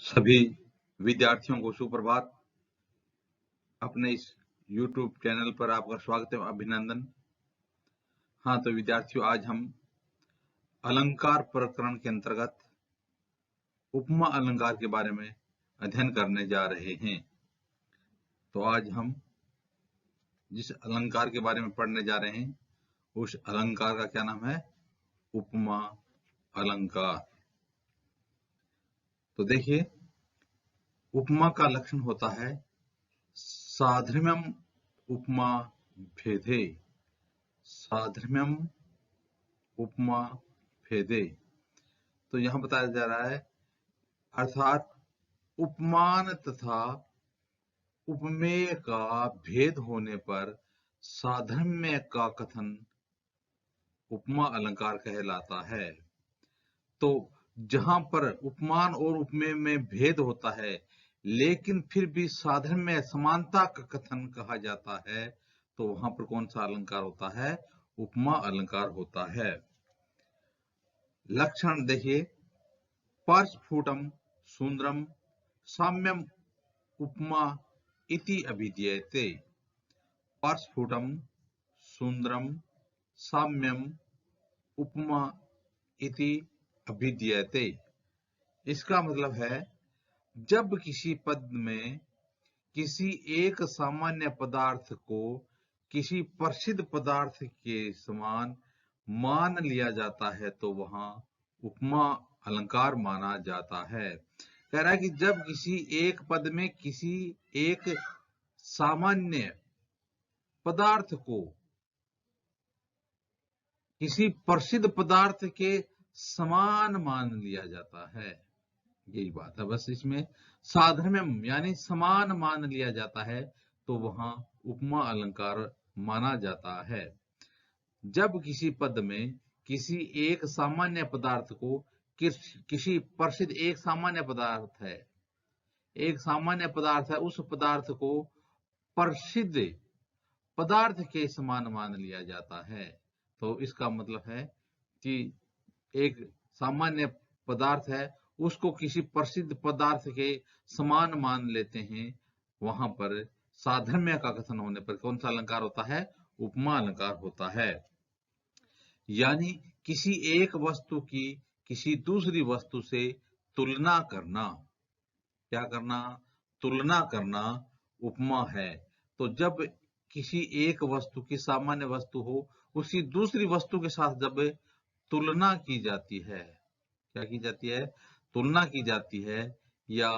सभी विद्यार्थियों को सुप्रभात। अपने इस YouTube चैनल पर आपका स्वागत है, अभिनंदन। हाँ, तो विद्यार्थियों, आज हम अलंकार प्रकरण के अंतर्गत उपमा अलंकार के बारे में अध्ययन करने जा रहे हैं। तो आज हम जिस अलंकार के बारे में पढ़ने जा रहे हैं उस अलंकार का क्या नाम है? उपमा अलंकार। तो देखिए, उपमा का लक्षण होता है साधर्म्यम उपमा भेदे। साधर्म्यम उपमा भेदे। तो यहां बताया जा रहा है, अर्थात उपमान तथा उपमेय का भेद होने पर साधर्म्य का कथन उपमा अलंकार कहलाता है। तो जहां पर उपमान और उपमेय में भेद होता है लेकिन फिर भी साधर्म्य समानता का कथन कहा जाता है, तो वहां पर कौन सा अलंकार होता है? उपमा अलंकार होता है। लक्षण देखिए, पार्श्वफुटम सुंदरम साम्यम उपमा इति अभिधीयते। पार्श्वफुटम सुंदरम साम्यम उपमा इति अभिधीयते। इसका मतलब है, जब किसी पद में किसी एक सामान्य पदार्थ को किसी प्रसिद्ध पदार्थ के समान मान लिया जाता है तो वहां उपमा अलंकार माना जाता है। कह रहा है कि जब किसी एक पद में किसी एक सामान्य पदार्थ को किसी प्रसिद्ध पदार्थ के समान मान लिया जाता है, यही बात है। बस इसमें साधर्म्यम यानी समान मान लिया जाता है तो वहां उपमा अलंकार माना जाता है। जब किसी पद में किसी एक सामान्य पदार्थ को किसी प्रसिद्ध, एक सामान्य पदार्थ है, एक सामान्य पदार्थ है, उस पदार्थ को प्रसिद्ध पदार्थ के समान मान लिया जाता है, तो इसका मतलब है कि एक सामान्य पदार्थ है उसको किसी प्रसिद्ध पदार्थ के समान मान लेते हैं, वहां पर साधर्म्य का कथन होने पर कौन सा अलंकार होता है? उपमा अलंकार होता है। यानी किसी एक वस्तु की किसी दूसरी वस्तु से तुलना करना। क्या करना? तुलना करना उपमा है। तो जब किसी एक वस्तु की, सामान्य वस्तु हो, उसी दूसरी वस्तु के साथ जब तुलना की जाती है, क्या की जाती है? तुलना की जाती है या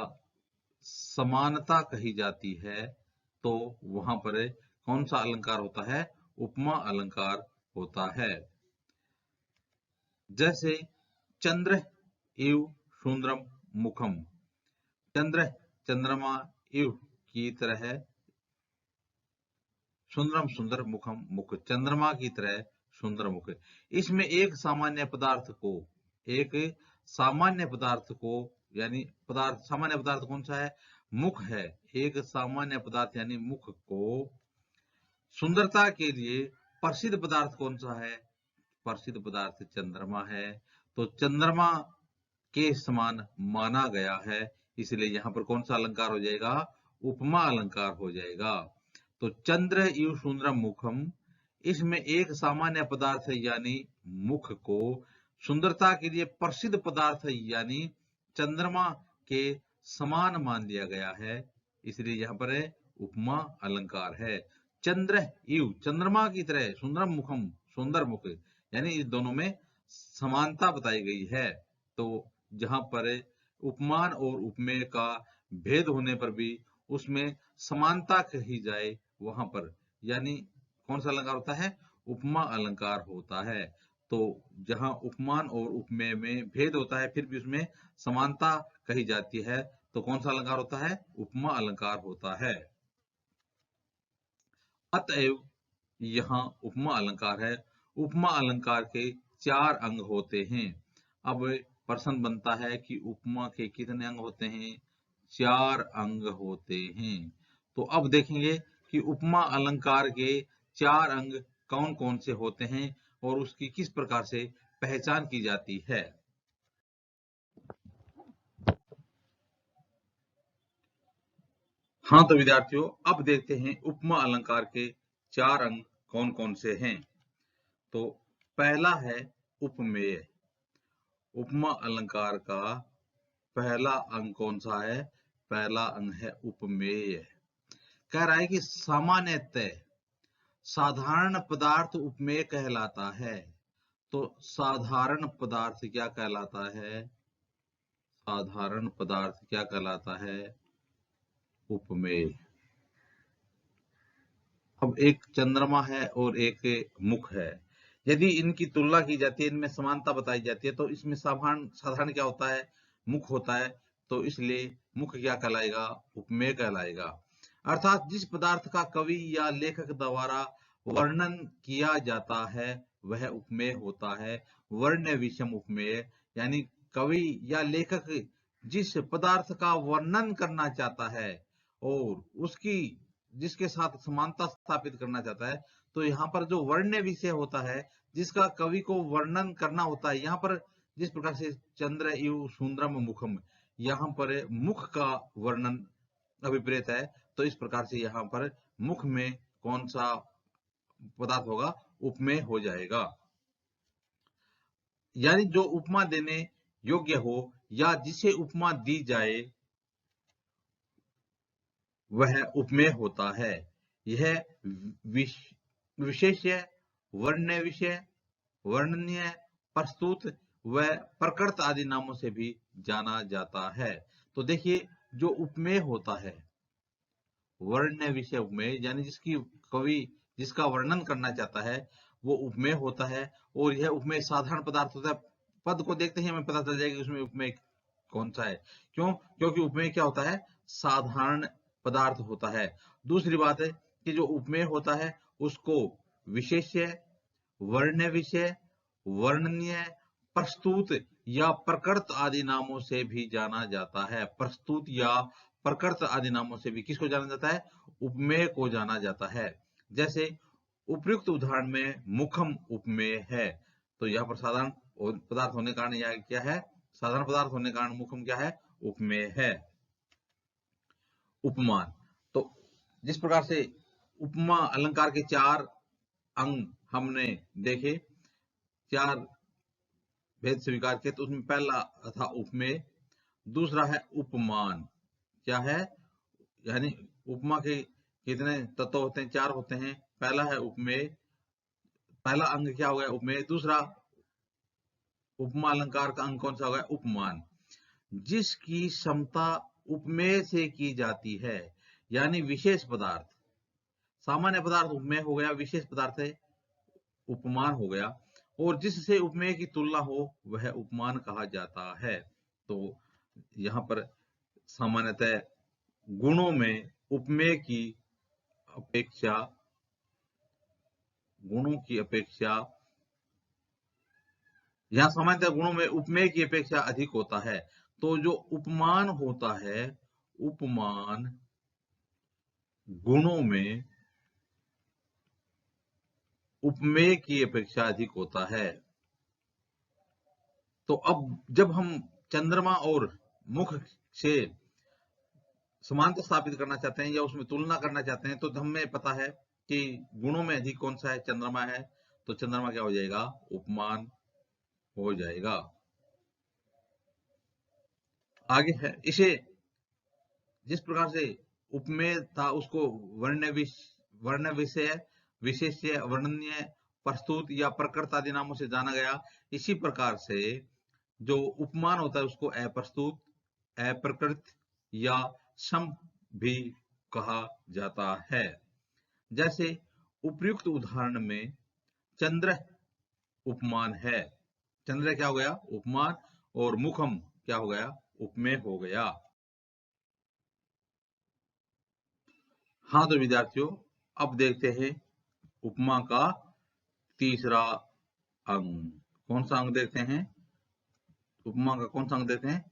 समानता कही जाती है, तो वहां पर कौन सा अलंकार होता है? उपमा अलंकार होता है। जैसे चंद्र इव सुंदरम मुखम। चंद्र चंद्रमा इव की तरह है, सुंदरम सुंदर मुखम मुख, चंद्रमा की तरह सुंदर मुख। इसमें एक सामान्य पदार्थ को, एक सामान्य पदार्थ को, यानी पदार्थ, सामान्य पदार्थ कौन सा है? मुख है। एक सामान्य पदार्थ यानी मुख को सुंदरता के लिए प्रसिद्ध पदार्थ कौन सा है? प्रसिद्ध पदार्थ चंद्रमा है। तो चंद्रमा के समान माना गया है, इसलिए यहां पर कौन सा अलंकार हो जाएगा? उपमा अलंकार हो जाएगा। तो चंद्र इव सुंदरम मुखम, इसमें एक सामान्य पदार्थ है यानी मुख को सुंदरता के लिए प्रसिद्ध पदार्थ है यानी चंद्रमा के समान मान लिया गया है, इसलिए यहां पर उपमा अलंकार है। चंद्र इव, चंद्रमा की तरह, सुंदरम मुखम, सुंदर मुख, यानी इस दोनों में समानता बताई गई है। तो जहां पर उपमान और उपमेय का भेद होने पर भी उसमें समानता कही जाए, वहां पर यानी कौन सा अलंकार होता है? उपमा अलंकार होता है। तो जहां उपमान और उपमेय में भेद होता है फिर भी उसमें समानता कही जाती है, तो कौन सा अलंकार होता है? उपमा अलंकार होता है। अतएव यहाँ उपमा अलंकार है। उपमा अलंकार के 4 अंग होते हैं। अब प्रश्न बनता है कि उपमा के कितने अंग होते हैं? 4 अंग होते हैं। तो अब देखेंगे कि उपमा अलंकार के 4 अंग कौन कौन से होते हैं और उसकी किस प्रकार से पहचान की जाती है। हाँ तो विद्यार्थियों, अब देखते हैं उपमा अलंकार के 4 अंग कौन कौन से हैं। तो पहला है उपमेय। उपमा अलंकार का पहला अंग कौन सा है? पहला अंग है उपमेय। कह रहा है कि सामान्यतः साधारण पदार्थ उपमेय कहलाता है। तो साधारण पदार्थ क्या कहलाता है? साधारण पदार्थ क्या कहलाता है? उपमेय। अब एक चंद्रमा है और एक मुख है। यदि इनकी तुलना की जाती है, इनमें समानता बताई जाती है, तो इसमें साधारण साधारण क्या होता है? मुख होता है। तो इसलिए मुख क्या कहलाएगा? उपमेय कहलाएगा। अर्थात जिस पदार्थ का कवि या लेखक द्वारा वर्णन किया जाता है वह उपमेय होता है। वर्ण विषम उपमेय, यानी कवि या लेखक जिस पदार्थ का वर्णन करना चाहता है और उसकी जिसके साथ समानता स्थापित करना चाहता है, तो यहाँ पर जो वर्ण्य विषय होता है, जिसका कवि को वर्णन करना होता है, यहाँ पर जिस प्रकार से चंद्र इव सुंदरम मुखम, यहाँ पर मुख का वर्णन अभिप्रेत है, तो इस प्रकार से यहाँ पर मुख में कौन सा पदार्थ होगा? उपमेय हो जाएगा। यानी जो उपमा देने योग्य हो या जिसे उपमा दी जाए वह उपमेय होता है। यह विशेष्य, वर्ण्य विषय, वर्णनीय, प्रस्तुत व प्रकृत आदि नामों से भी जाना जाता है। तो देखिए, जो उपमेय होता है, वर्ण्य विषय उपमेय, यानी जिसका वर्णन करना चाहता है वो उपमेय होता है। और यह उपमेय साधारण पदार्थ होता है। पद को देखते ही हमें पता चल जाएगा कि उसमें उपमेय कौन सा है। क्यों? क्योंकि उपमेय क्या होता है? साधारण पदार्थ होता है। दूसरी बात है कि जो उपमेय होता है उसको विशेष्य, वर्ण्य विषय, वर्णनीय, प्रस्तुत या प्रकृत आदि नामों से भी जाना जाता है। प्रस्तुत या प्रकृत आदि नामों से भी किसको जाना जाता है? उपमेय को जाना जाता है। जैसे उपयुक्त उदाहरण में मुखम उपमेय है। तो यहाँ पर साधारण पदार्थ होने के कारण यह क्या है? साधारण पदार्थ होने के कारण मुखम क्या है? उपमेय है। उपमान। तो जिस प्रकार से उपमा अलंकार के 4 अंग हमने देखे, 4 भेद स्वीकार किए, तो उसमें पहला था उपमेय, दूसरा है उपमान। क्या है? यानी उपमा के कितने तत्व होते हैं? 4 होते हैं। पहला है उपमेय, पहला अंग क्या हो गया? उपमेय। दूसरा उपमा अलंकार का अंग कौन सा हो गया? उपमान। जिसकी क्षमता उपमेय से की जाती है, यानी विशेष पदार्थ। सामान्य पदार्थ उपमेय हो गया, विशेष पदार्थ है उपमान हो गया, और जिससे उपमेय की तुलना हो वह उपमान कहा जाता है। तो यहाँ पर सामान्यतः गुणों में उपमेय की अपेक्षा यहाँ सामान्यतः गुणों में उपमेय की अपेक्षा अधिक होता है। तो जो उपमान होता है, उपमान गुणों में उपमेय की अपेक्षा अधिक होता है। तो अब जब हम चंद्रमा और मुख से समानता स्थापित करना चाहते हैं या उसमें तुलना करना चाहते हैं, तो हमें पता है कि गुणों में अधिक कौन सा है? चंद्रमा है। तो चंद्रमा क्या हो जाएगा? उपमान हो जाएगा। आगे है, इसे जिस प्रकार से उपमेय था उसको वर्ण विषय, विशेष्य, वर्णनीय, प्रस्तुत या प्रकृत आदि नामों से जाना गया, इसी प्रकार से जो उपमान होता है उसको अप्रस्तुत, अप्रकृत या सम भी कहा जाता है। जैसे उपयुक्त उदाहरण में चंद्र उपमान है। चंद्र क्या हो गया? उपमान। और मुखम क्या हो गया? उपमेय हो गया। हाँ तो विद्यार्थियों, अब देखते हैं उपमा का तीसरा अंग। कौन सा अंग देखते हैं? उपमा का कौन सा अंग देखते हैं?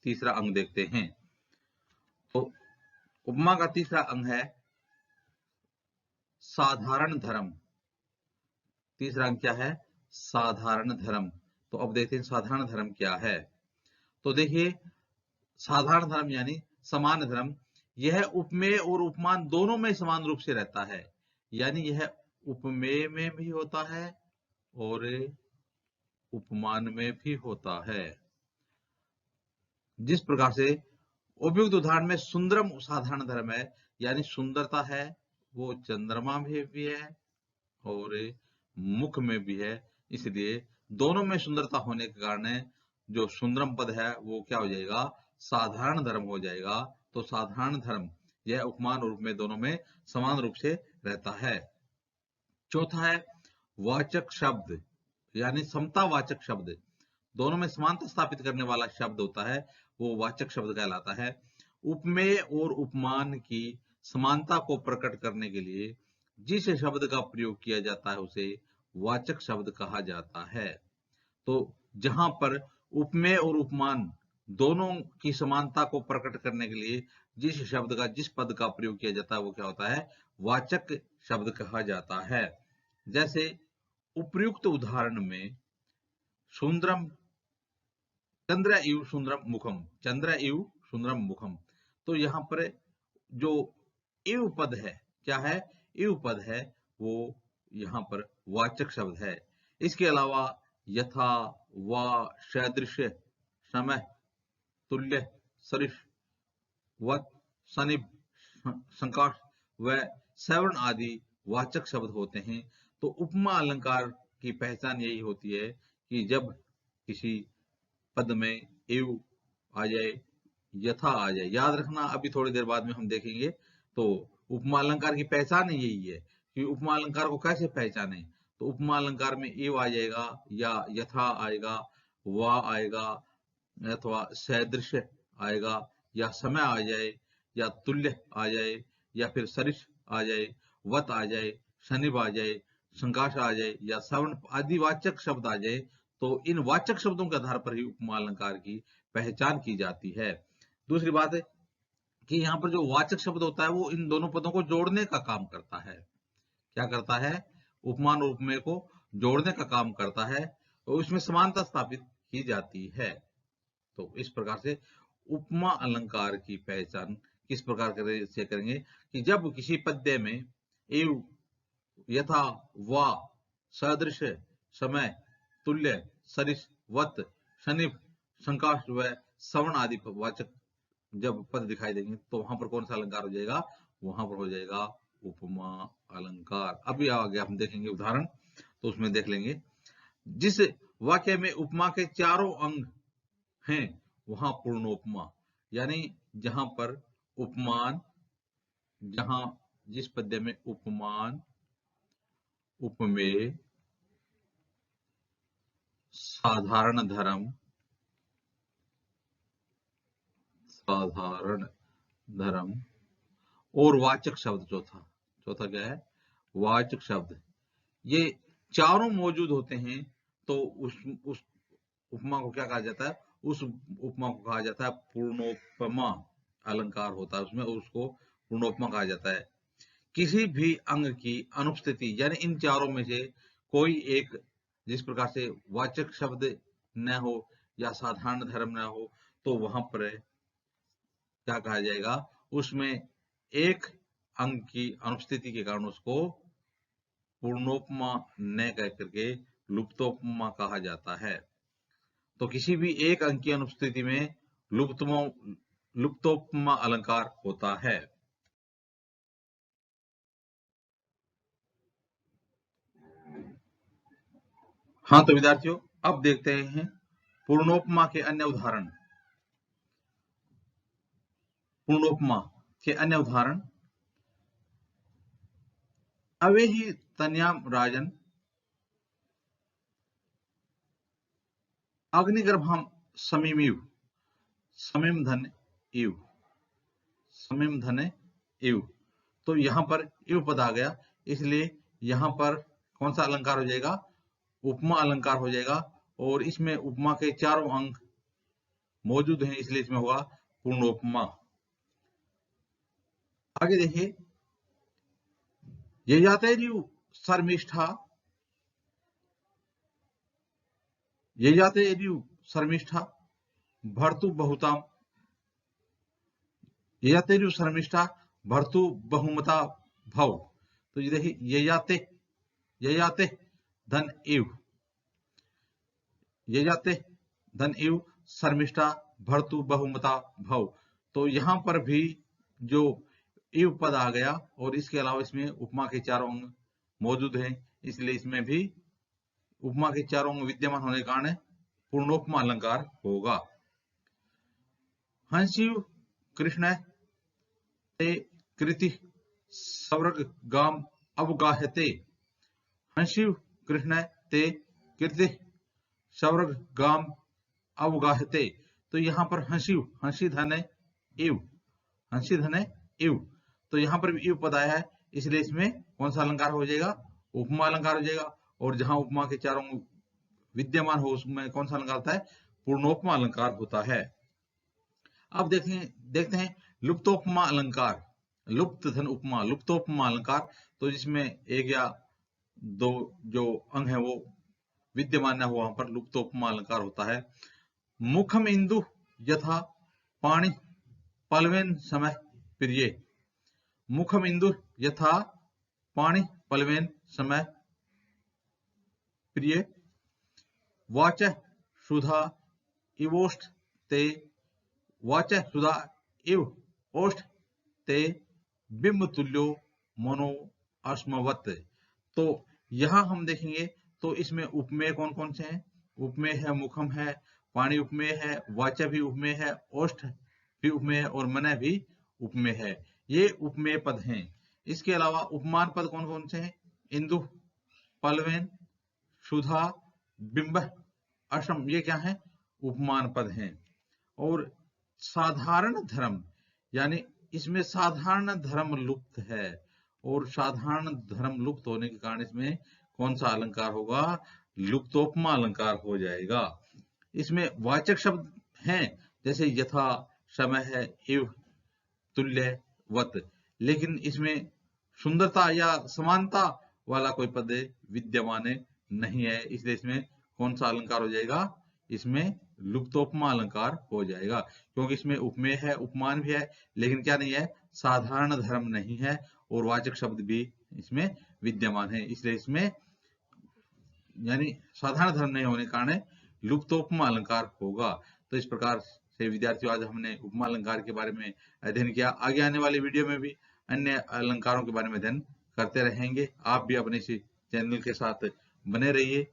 तीसरा अंग देखते हैं। तो उपमा का तीसरा अंग है साधारण धर्म। तीसरा अंग क्या है? साधारण धर्म। तो अब देखते हैं साधारण धर्म क्या है। तो देखिए, साधारण धर्म यानी समान धर्म, यह उपमेय और उपमान दोनों में समान रूप से रहता है, यानी यह उपमेय में भी होता है और उपमान में भी होता है। जिस प्रकार से उपयुक्त उदाहरण में सुंदरम साधारण धर्म है, यानी सुंदरता है वो चंद्रमा में भी है और मुख में भी है, इसलिए दोनों में सुंदरता होने के कारण जो सुंदरम पद है वो क्या हो जाएगा, साधारण धर्म हो जाएगा। तो साधारण धर्म यह उपमान रूप में दोनों में समान रूप से रहता है। चौथा है वाचक शब्द, यानी समतावाचक शब्द, दोनों में समानता स्थापित करने वाला शब्द होता है वो वाचक शब्द कहलाता है। उपमेय और उपमान की समानता को प्रकट करने के लिए जिस शब्द का प्रयोग किया जाता है उसे वाचक शब्द कहा जाता है। तो जहां पर उपमेय और उपमान दोनों की समानता को प्रकट करने के लिए जिस शब्द का, जिस पद का प्रयोग किया जाता है वो क्या होता है, वाचक शब्द कहा जाता है। जैसे उपर्युक्त उदाहरण में सुंदरम चंद्र इव सुंदरम मुखम, चंद्र इव सुंदरम मुखम, तो यहाँ पर जो इव पद है, क्या है, इव पद है, वो यहाँ पर वाचक शब्द है। इसके अलावा यथा, वा, सदृश, समय, तुल्य, सरिष, वत, सनिभ, संकाश व सवर्ण आदि वाचक शब्द होते हैं। तो उपमा अलंकार की पहचान यही होती है कि जब किसी पद में एव आ जाए, यथा आ जाए। याद रखना, अभी थोड़ी देर बाद में हम देखेंगे। तो उपमा अलंकार की पहचान यही है कि उपमा अलंकार को कैसे पहचाने। तो उपमा अलंकार में एव आ जाएगा, या यथा आएगा, वा आएगा, अथवा सदृश आएगा, या समय आ जाए, या तुल्य आ जाए, या फिर सरिष आ जाए, वत आ जाए, शनिभ आ जाए, संकाश आ जाए, या सवर्ण आदि वाचक शब्द आ जाए। तो इन वाचक शब्दों के आधार पर ही उपमा अलंकार की पहचान की जाती है। दूसरी बात है कि यहाँ पर जो वाचक शब्द होता है वो इन दोनों पदों को जोड़ने का काम करता है। क्या करता है, उपमान और उपमेय को जोड़ने का काम करता है और इसमें समानता स्थापित की जाती है। तो इस प्रकार से उपमा अलंकार की पहचान किस प्रकार से करेंगे कि जब किसी पद्य में एव, यथा, वा, सदृश, समय, तुल्य, सरिष, वत, शनिभ, संकाश व सवर्ण आदि वाचक जब पद दिखाई देंगे तो वहां पर कौन सा अलंकार हो जाएगा, वहां पर हो जाएगा उपमा अलंकार। अभी आगे हम देखेंगे उदाहरण, तो उसमें देख लेंगे। जिस वाक्य में उपमा के चारों अंग हैं वहां पूर्णोपमा, यानी जहां पर उपमान, जहां जिस पद्य में उपमान, उपमेय, साधारण धर्म, साधारण धर्म और वाचक शब्द, चौथा चौथा क्या है, वाचक शब्द, ये चारों मौजूद होते हैं तो उस उपमा को क्या कहा जाता है, उस उपमा को कहा जाता है पूर्णोपमा अलंकार होता है उसमें, उसको पूर्णोपमा कहा जाता है। किसी भी अंग की अनुपस्थिति, यानी इन चारों में से कोई एक, जिस प्रकार से वाचक शब्द न हो या साधारण धर्म न हो, तो वहां पर क्या कहा जाएगा, उसमें एक अंग की अनुपस्थिति के कारण उसको पूर्णोपमा न कह करके लुप्तोपमा कहा जाता है। तो किसी भी एक अंग की अनुपस्थिति में लुप्तोपमा अलंकार होता है। हाँ तो विद्यार्थियों, अब देखते हैं पूर्णोपमा के अन्य उदाहरण। पूर्णोपमा के अन्य उदाहरण, अवेहि तन्याम राजन, अग्निगर्भम समीमिव, समीम धन इव, समीम धन इव। तो यहां पर इव पद आ गया, इसलिए यहां पर कौन सा अलंकार हो जाएगा, उपमा अलंकार हो जाएगा। और इसमें उपमा के चारों अंग मौजूद हैं, इसलिए इसमें होगा पूर्णोपमा। आगे देखिए, ये जाते शर्मिष्ठा, ये जाते शर्मिष्ठा भर्तु बहुताम, ययातेरु शर्मिष्ठा भर्तु बहुमता भव। तो ये देखिए ययाते धन इव, ययाते धन इव शर्मिष्ठा भर्तु बहुमता भव। तो यहां पर भी जो इव पद आ गया और इसके अलावा इसमें उपमा के चारों अंग मौजूद हैं, इसलिए इसमें भी उपमा के चारों अंग विद्यमान होने के कारण पूर्णोपमा अलंकार होगा। हंसिव कृष्ण ते कृति सवर्ग गाम अवगाहते। हंसिव कृष्ण ते कृति सवर्ग गाम अवगाहते। तो यहाँ पर हंसिव, हंसी धन है इव, हंसी धन है इव। तो यहाँ पर भी इव पद आया है, इसलिए इसमें कौन सा अलंकार हो जाएगा? उपमा अलंकार हो जाएगा। और जहां उपमा के चारों विद्यमान हो उसमें कौन सा अलंकार होता है? पूर्णोपमा अलंकार होता है। अब देखते हैं लुप्तोपमा अलंकार। लुप्त धन उपमा, लुप्तोपमा अलंकार। तो जिसमें एक या दो जो अंग है वो विद्यमान न हो, वहां पर लुप्तोपमा अलंकार होता है। मुखम इंदु यथा पाणी पलवेन समय प्रिय। मुखम इंदु यथा पाणी पलवेन समय प्रिय। वाच सुधा इवोष्ठ ते, वाच सुधा इव ओष्ठ ते बिंब तुल्यो मनो अस्मवत। तो यहां हम देखेंगे तो इसमें उपमेय कौन कौन से हैं? उपमेय है मुखम है, पाणी उपमेय है, वाचा भी उपमेय है, ओष्ठ भी उपमेय है और मन भी उपमेय है। ये उपमेय पद हैं। इसके अलावा उपमान पद कौन कौन से हैं? इंदु, पलवेन, सुधा, बिंब, असम, ये क्या है? उपमान पद हैं। और साधारण धर्म, यानी इसमें साधारण धर्म लुप्त है, और साधारण धर्म लुप्त होने के कारण इसमें कौन सा अलंकार होगा? लुप्तोपमा अलंकार हो जाएगा। इसमें वाचक शब्द हैं, जैसे यथा, समय है, इव, तुल्य, वत, लेकिन इसमें सुंदरता या समानता वाला कोई पद विद्यमान नहीं है, इसलिए इसमें कौन सा अलंकार हो जाएगा? इसमें लुप्तोपमा अलंकार हो जाएगा, क्योंकि इसमें उपमेय है, उपमान भी है, लेकिन क्या नहीं है? साधारण धर्म नहीं है, और वाचक शब्द भी इसमें विद्यमान है, इसलिए इसमें यानी साधारण धर्म नहीं होने के कारण लुप्तोपमा अलंकार होगा। तो इस प्रकार से विद्यार्थियों आज हमने उपमा अलंकार के बारे में अध्ययन किया। आगे आने वाले वीडियो में भी अन्य अलंकारों के बारे में अध्ययन करते रहेंगे। आप भी अपने इसी चैनल के साथ बने रहिए।